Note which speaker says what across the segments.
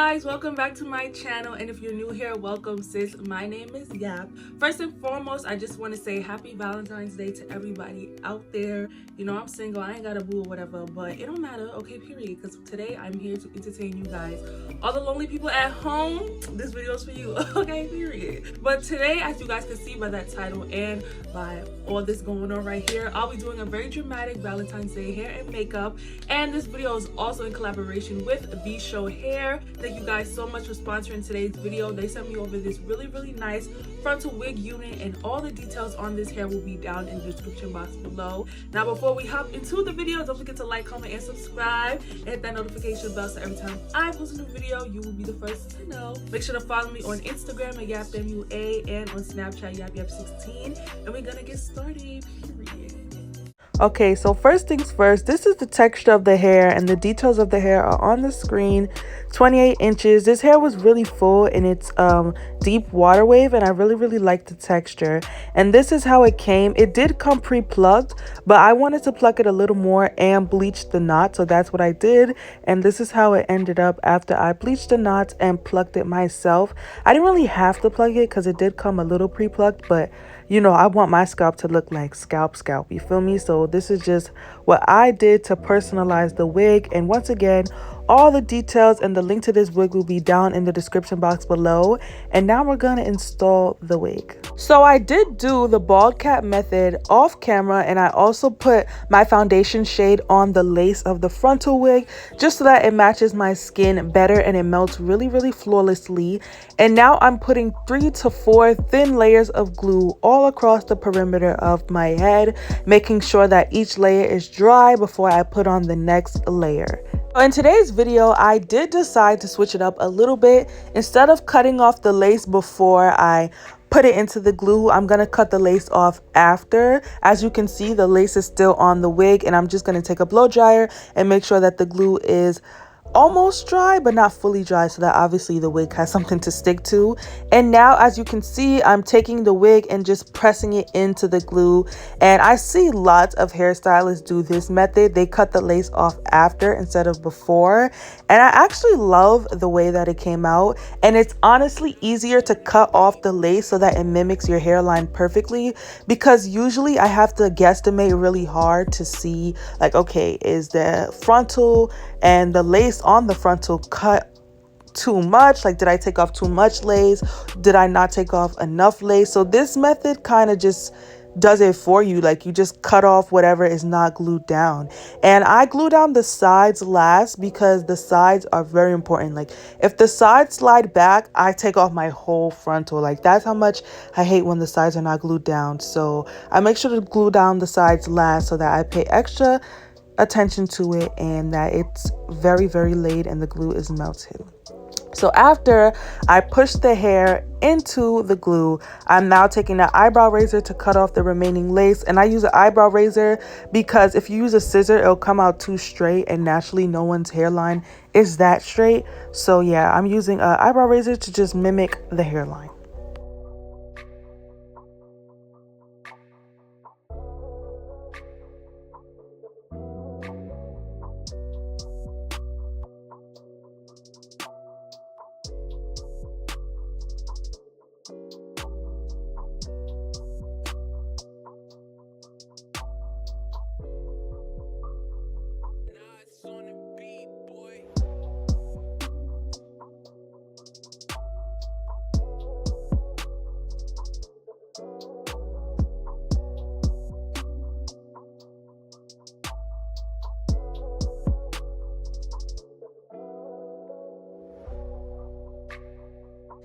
Speaker 1: guys, welcome back to my channel, and if you're new here, welcome sis. My name is Yap. First and foremost, I just want to say happy Valentine's Day to everybody out there. You know, I'm single, I ain't got a boo or whatever, but it don't matter, okay, period, because today I'm here to entertain you guys. All the lonely people at home, this video is for you, okay, period. But today, as you guys can see by that title and by all this going on right here, I'll be doing a very dramatic Valentine's Day hair and makeup, and this video is also in collaboration with Vshow hair. Thank you guys so much for sponsoring today's video. They sent me over this really nice frontal wig unit, and all the details on this hair will be down in the description box below. Now before we hop into the video, don't forget to like, comment, and subscribe, and hit that notification bell so every time I post a new video you will be the first to know. Make sure to follow me on Instagram at YapMUA and on Snapchat YapYap16, and we're gonna get started, period. Okay, so first things first, this is the texture of the hair, and the details of the hair are on the screen. 28 inches. This hair was really full in its deep water wave, and I really liked the texture. And this is how it came. It did come pre-plucked, but I wanted to pluck it a little more and bleach the knot, so that's what I did. And this is how it ended up after I bleached the knots and plucked it myself. I didn't really have to pluck it because it did come a little pre-plucked, but you know, I want my scalp to look like scalp, you feel me? So this is just what I did to personalize the wig. And once again, all the details and the link to this wig will be down in the description box below. And now we're gonna install the wig. So I did do the bald cap method off camera, and I also put my foundation shade on the lace of the frontal wig just so that it matches my skin better and it melts really flawlessly. And now I'm putting 3 to 4 thin layers of glue all across the perimeter of my head, making sure that each layer is dry before I put on the next layer. In today's video, I did decide to switch it up a little bit. Instead of cutting off the lace before I put it into the glue, I'm gonna cut the lace off after. As you can see, the lace is still on the wig, and I'm just gonna take a blow dryer and make sure that the glue is almost dry but not fully dry, so that obviously the wig has something to stick to. And now, as you can see, I'm taking the wig and just pressing it into the glue. And I see lots of hairstylists do this method. They cut the lace off after instead of before, and I actually love the way that it came out. And it's honestly easier to cut off the lace so that it mimics your hairline perfectly, because usually I have to guesstimate really hard to see, like, okay, is the frontal and the lace on the frontal cut too much? Like, did I take off too much lace? Did I not take off enough lace? So this method kind of just does it for you. Like, you just cut off whatever is not glued down. And I glue down the sides last because the sides are very important. Like, if the sides slide back, I take off my whole frontal. Like, that's how much I hate when the sides are not glued down. So I make sure to glue down the sides last so that I pay extra attention to it and that it's very laid and the glue is melted. So after I push the hair into the glue, I'm now taking an eyebrow razor to cut off the remaining lace. And I use an eyebrow razor because if you use a scissor, it'll come out too straight, and naturally no one's hairline is that straight. So yeah, I'm using an eyebrow razor to just mimic the hairline.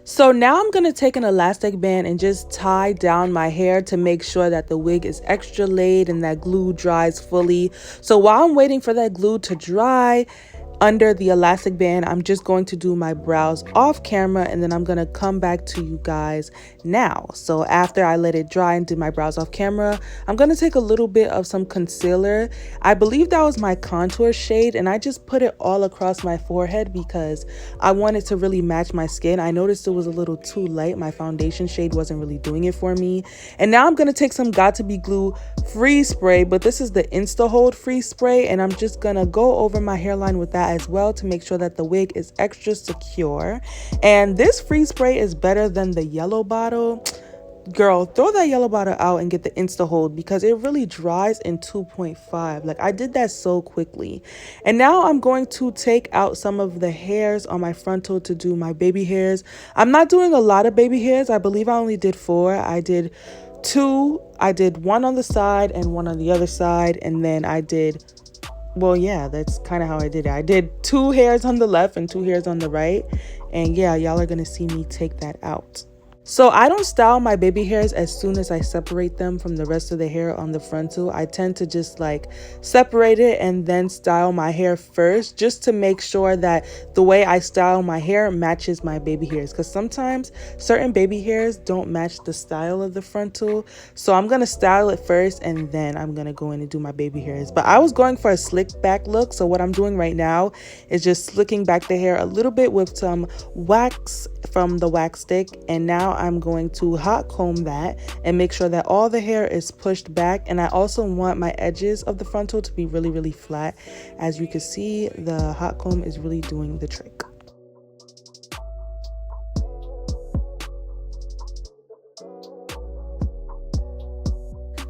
Speaker 1: So now I'm going to take an elastic band and just tie down my hair to make sure that the wig is extra laid and that glue dries fully. So while I'm waiting for that glue to dry under the elastic band, I'm just going to do my brows off camera, and then I'm going to come back to you guys now. So after I let it dry and did my brows off camera, I'm going to take a little bit of some concealer. I believe that was my contour shade, and I just put it all across my forehead because I wanted to really match my skin. I noticed it was a little too light. My foundation shade wasn't really doing it for me. And now I'm going to take some Got2b glue freeze spray, but this is the Insta Hold freeze spray, and I'm just going to go over my hairline with that. as well to make sure that the wig is extra secure. And this freeze spray is better than the yellow bottle. Girl, throw that yellow bottle out and get the Insta Hold because it really dries in 2.5. Like, I did that so quickly. And now I'm going to take out some of the hairs on my frontal to do my baby hairs. I'm not doing a lot of baby hairs. I believe I only did 4. I did 2. I did 1 on the side and 1 on the other side. And then I did, well, yeah, that's kind of how I did it. I did 2 hairs on the left and 2 hairs on the right. And yeah, y'all are going to see me take that out. So I don't style my baby hairs as soon as I separate them from the rest of the hair on the frontal. I tend to just like separate it and then style my hair first, just to make sure that the way I style my hair matches my baby hairs, because sometimes certain baby hairs don't match the style of the frontal. So I'm gonna style it first and then I'm gonna go in and do my baby hairs. But I was going for a slick back look, so what I'm doing right now is just slicking back the hair a little bit with some wax from the wax stick. And now I'm going to hot comb that and make sure that all the hair is pushed back. And I also want my edges of the frontal to be really, really flat. As you can see, the hot comb is really doing the trick.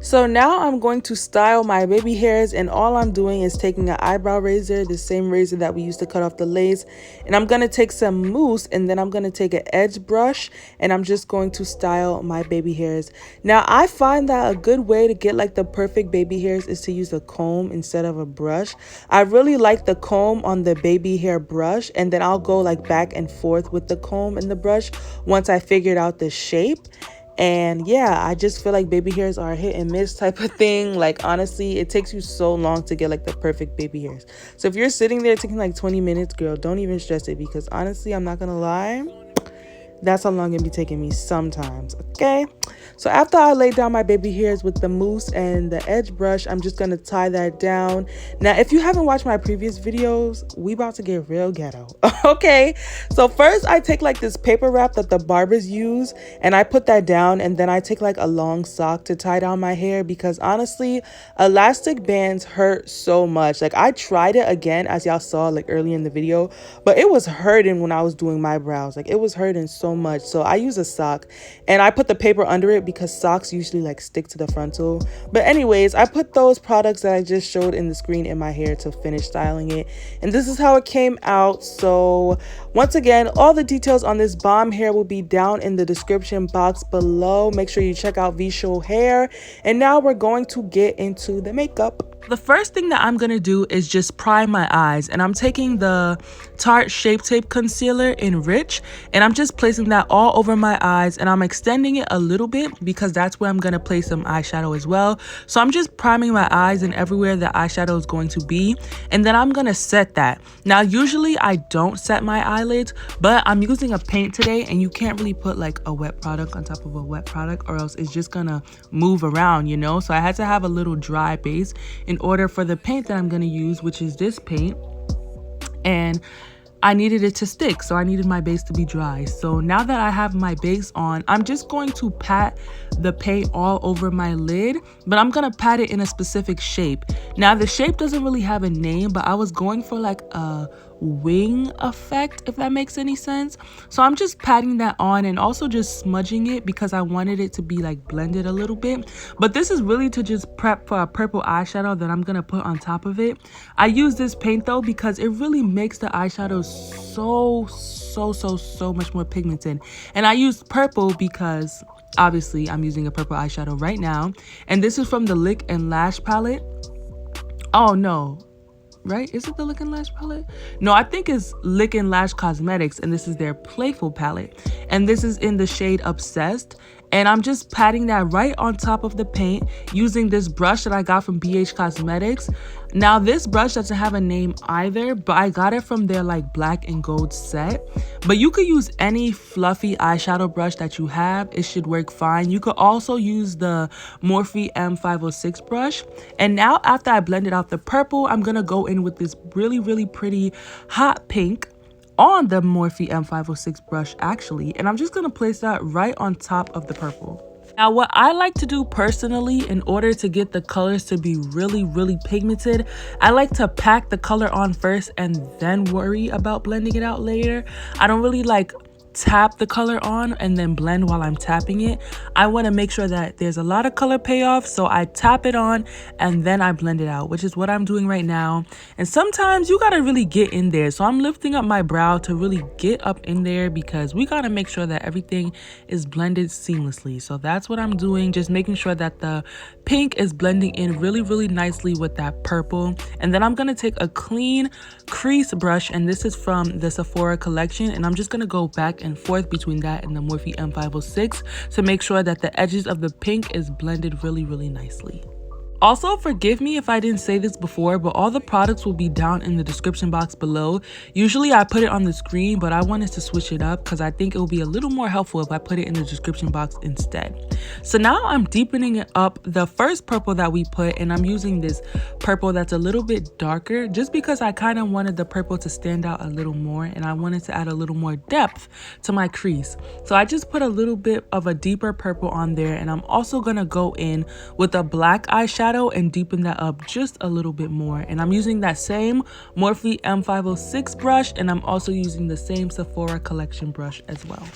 Speaker 1: So now I'm going to style my baby hairs, and all I'm doing is taking an eyebrow razor, the same razor that we used to cut off the lace, and I'm going to take some mousse, and then I'm going to take an edge brush, and I'm just going to style my baby hairs. Now I find that a good way to get like the perfect baby hairs is to use a comb instead of a brush. I really like the comb on the baby hair brush, and then I'll go like back and forth with the comb and the brush once I figured out the shape. And yeah, I just feel like baby hairs are a hit and miss type of thing. Like, honestly, it takes you so long to get like the perfect baby hairs. So if you're sitting there taking like 20 minutes, girl, don't even stress it, because honestly, I'm not gonna lie, that's how long it be taking me sometimes. Okay, so after I lay down my baby hairs with the mousse and the edge brush, I'm just gonna tie that down. Now if you haven't watched my previous videos, we about to get real ghetto. Okay, so first I take like this paper wrap that the barbers use, and I put that down, and then I take like a long sock to tie down my hair, because honestly, elastic bands hurt so much. Like, I tried it again, as y'all saw like earlier in the video, but it was hurting when I was doing my brows. Like, it was hurting so much. So I use a sock, and I put the paper under it because socks usually like stick to the frontal. But anyways, I put those products that I just showed in the screen in my hair to finish styling it, and this is how it came out. So once again, all the details on this bomb hair will be down in the description box below. Make sure you check out Vshow hair. And now we're going to get into the makeup. The first thing that I'm going to do is just prime my eyes, and I'm taking the Tarte Shape Tape Concealer in Rich, and I'm just placing that all over my eyes, and I'm extending it a little bit because that's where I'm going to place some eyeshadow as well. So I'm just priming my eyes and everywhere the eyeshadow is going to be, and then I'm going to set that. Now usually I don't set my eyelids, but I'm using a paint today, and you can't really put like a wet product on top of a wet product, or else it's just gonna move around, you know. So I had to have a little dry base in order for the paint that I'm going to use, which is this paint, and I needed it to stick, so I needed my base to be dry. So now that I have my base on, I'm just going to pat the paint all over my lid, but I'm gonna pat it in a specific shape. Now the shape doesn't really have a name, but I was going for like a wing effect, if that makes any sense. So I'm just patting that on and also just smudging it because I wanted it to be like blended a little bit. But this is really to just prep for a purple eyeshadow that I'm gonna put on top of it. I use this paint though because it really makes the eyeshadow so much more pigmented. And I used purple because obviously I'm using a purple eyeshadow right now, and this is from the Lick and Lash palette. Oh no, right? Is it the Lick and Lash palette? No, I think it's Lick and Lash Cosmetics, and this is their Playful palette, and this is in the shade Obsessed. And I'm just patting that right on top of the paint using this brush that I got from BH Cosmetics. Now this brush doesn't have a name either, but I got it from their like black and gold set. But you could use any fluffy eyeshadow brush that you have. It should work fine. You could also use the Morphe M506 brush. And now after I blended out the purple, I'm gonna go in with this really pretty hot pink on the Morphe M506 brush actually, and I'm just gonna place that right on top of the purple. Now, what I like to do personally in order to get the colors to be really pigmented, I like to pack the color on first and then worry about blending it out later. I don't really like tap the color on and then blend while I'm tapping it. I want to make sure that there's a lot of color payoff, so I tap it on and then I blend it out, which is what I'm doing right now. And sometimes you gotta really get in there, so I'm lifting up my brow to really get up in there because we gotta make sure that everything is blended seamlessly. So that's what I'm doing, just making sure that the pink is blending in really nicely with that purple. And then I'm gonna take a clean crease brush, and this is from the Sephora collection, and I'm just gonna go back and forth between that and the Morphe M506 to make sure that the edges of the pink is blended really nicely. Also, forgive me if I didn't say this before, but all the products will be down in the description box below. Usually I put it on the screen, but I wanted to switch it up because I think it will be a little more helpful if I put it in the description box instead. So now I'm deepening it up the first purple that we put, and I'm using this purple that's a little bit darker just because I kind of wanted the purple to stand out a little more, and I wanted to add a little more depth to my crease. So I just put a little bit of a deeper purple on there, and I'm also going to go in with a black eyeshadow and deepen that up just a little bit more. And I'm using that same Morphe M506 brush, and I'm also using the same Sephora collection brush as well.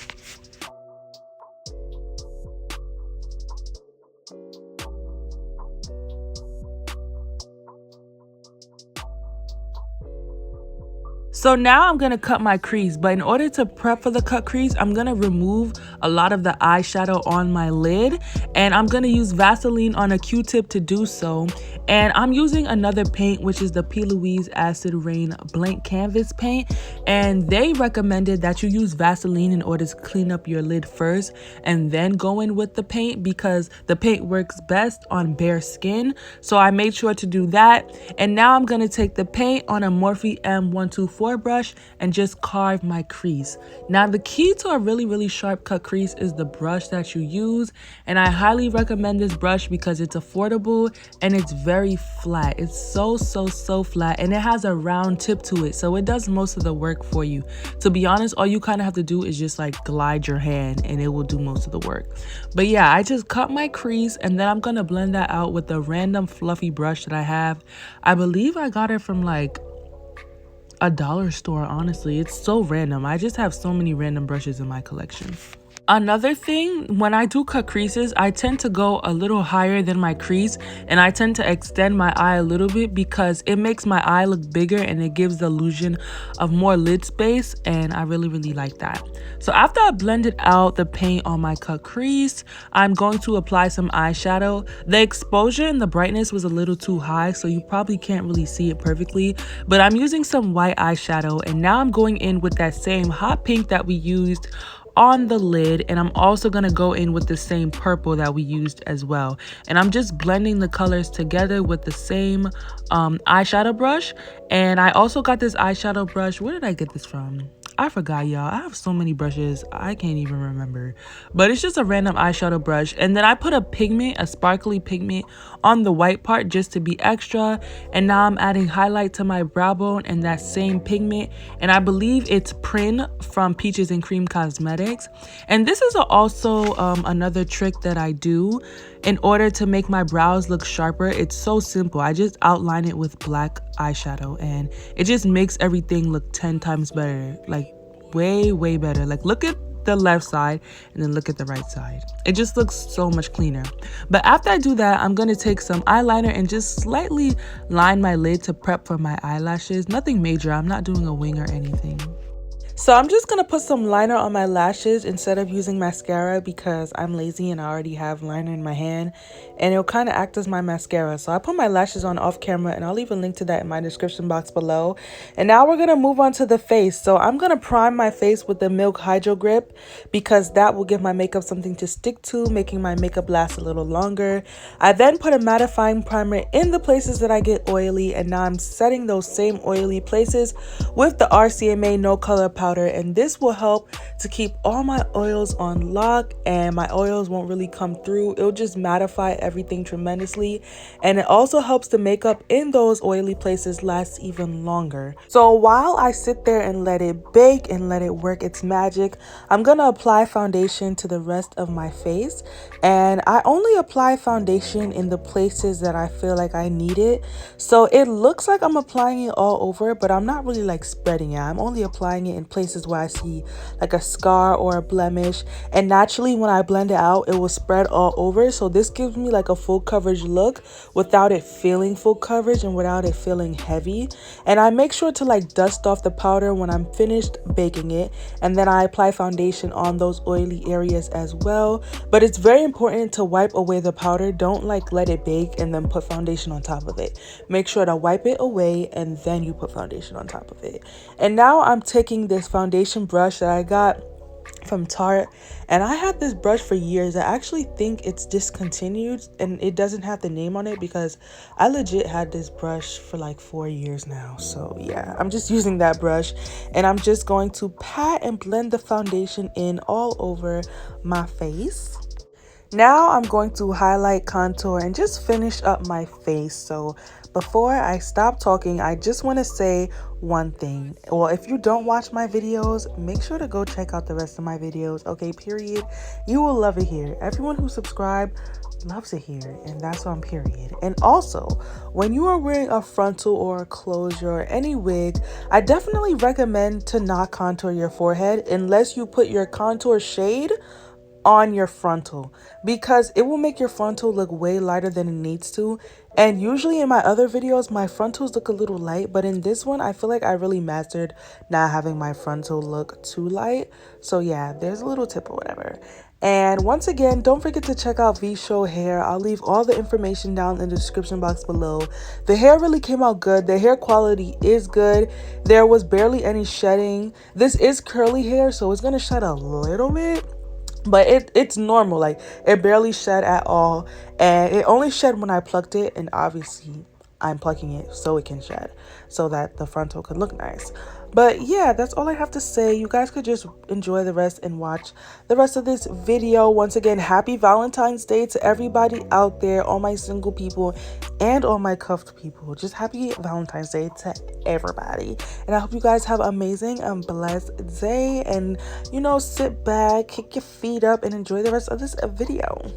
Speaker 1: So now I'm going to cut my crease, but in order to prep for the cut crease, I'm going to remove a lot of the eyeshadow on my lid, and I'm going to use Vaseline on a Q-tip to do so. And I'm using another paint, which is the Plouise Acid Rain Blank Canvas paint, and they recommended that you use Vaseline in order to clean up your lid first and then go in with the paint because the paint works best on bare skin. So I made sure to do that, and now I'm going to take the paint on a Morphe M124 brush and just carve my crease. Now the key to a really sharp cut crease is the brush that you use, and I highly recommend this brush because it's affordable and it's very flat. It's so flat, and it has a round tip to it, so it does most of the work for you. To be honest, all you kind of have to do is just like glide your hand and it will do most of the work. But yeah, I just cut my crease, and then I'm gonna blend that out with a random fluffy brush that I have. I believe I got it from like a dollar store. Honestly, it's so random. I just have so many random brushes in my collection. Another thing, when I do cut creases, I tend to go a little higher than my crease, and I tend to extend my eye a little bit because it makes my eye look bigger and it gives the illusion of more lid space, and I really like that. So after I blended out the paint on my cut crease, I'm going to apply some eyeshadow. The exposure and the brightness was a little too high, so you probably can't really see it perfectly, but I'm using some white eyeshadow, and now I'm going in with that same hot pink that we used on the lid, and I'm also gonna go in with the same purple that we used as well, and I'm just blending the colors together with the same eyeshadow brush. And I also got this eyeshadow brush, where did I get this from? I forgot, y'all. I have so many brushes, I can't even remember, but it's just a random eyeshadow brush. And then I put a pigment, a sparkly pigment, on the white part just to be extra. And now I'm adding highlight to my brow bone and that same pigment, and I believe it's Prin from Peaches and Cream Cosmetics. And this is also another trick that I do in order to make my brows look sharper. It's so simple. I just outline it with black eyeshadow, and it just makes everything look 10 times better, like way better. Like, look at the left side and then look at the right side. It just looks so much cleaner. But after I do that, I'm gonna take some eyeliner and just slightly line my lid to prep for my eyelashes. Nothing major. I'm not doing a wing or anything. So I'm just going to put some liner on my lashes instead of using mascara because I'm lazy and I already have liner in my hand, and it'll kind of act as my mascara. So I put my lashes on off camera, and I'll leave a link to that in my description box below. And now we're going to move on to the face. So I'm going to prime my face with the Milk Hydro Grip because that will give my makeup something to stick to, making my makeup last a little longer. I then put a mattifying primer in the places that I get oily, and now I'm setting those same oily places with the RCMA No Color Powder powder, and this will help to keep all my oils on lock, and my oils won't really come through. It'll just mattify everything tremendously, and it also helps the makeup in those oily places last even longer. So while I sit there and let it bake and let it work its magic, I'm gonna apply foundation to the rest of my face, and I only apply foundation in the places that I feel like I need it. So it looks like I'm applying it all over, but I'm not really like spreading it. I'm only applying it in places where I see like a scar or a blemish, and naturally when I blend it out, it will spread all over. So this gives me like a full coverage look without it feeling full coverage and without it feeling heavy. And I make sure to like dust off the powder when I'm finished baking it, and then I apply foundation on those oily areas as well. But it's very important to wipe away the powder. Don't like let it bake and then put foundation on top of it. Make sure to wipe it away and then you put foundation on top of it. And now I'm taking this foundation brush that I got from Tarte, and I had this brush for years. I actually think it's discontinued and it doesn't have the name on it, because I legit had this brush for like 4 years now. So yeah, I'm just using that brush, and I'm just going to pat and blend the foundation in all over my face. Now I'm going to highlight, contour, and just finish up my face. So before I stop talking, I just want to say one thing. Well, if you don't watch my videos, make sure to go check out the rest of my videos, okay, period. You will love it here. Everyone who subscribed loves it here, and that's on period. And also, when you are wearing a frontal or a closure or any wig, I definitely recommend to not contour your forehead unless you put your contour shade on your frontal, because it will make your frontal look way lighter than it needs to. And usually in my other videos, my frontals look a little light, but in this one I feel like I really mastered not having my frontal look too light. So yeah, there's a little tip or whatever. And once again, don't forget to check out Vshow hair. I'll leave all the information down in the description box below. The hair really came out good. The hair quality is good. There was barely any shedding. This is curly hair, so it's gonna shed a little bit, but it's normal. Like, it barely shed at all, and it only shed when I plucked it, and obviously I'm plucking it so it can shed, so that the frontal could look nice. But yeah, that's all I have to say. You guys could just enjoy the rest and watch the rest of this video. Once again, happy Valentine's Day to everybody out there, all my single people and all my cuffed people. Just happy Valentine's Day to everybody, and I hope you guys have an amazing and blessed day, and you know, sit back, kick your feet up, and enjoy the rest of this video.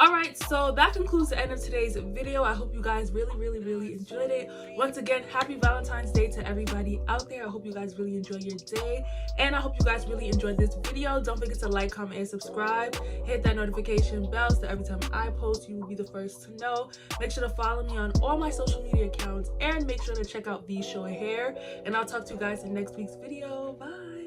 Speaker 1: Alright, so that concludes the end of today's video. I hope you guys really enjoyed it. Once again, happy Valentine's Day to everybody out there. I hope you guys really enjoy your day, and I hope you guys really enjoyed this video. Don't forget to like, comment, and subscribe. Hit that notification bell so every time I post, you will be the first to know. Make sure to follow me on all my social media accounts, and make sure to check out Vshow hair. And I'll talk to you guys in next week's video. Bye.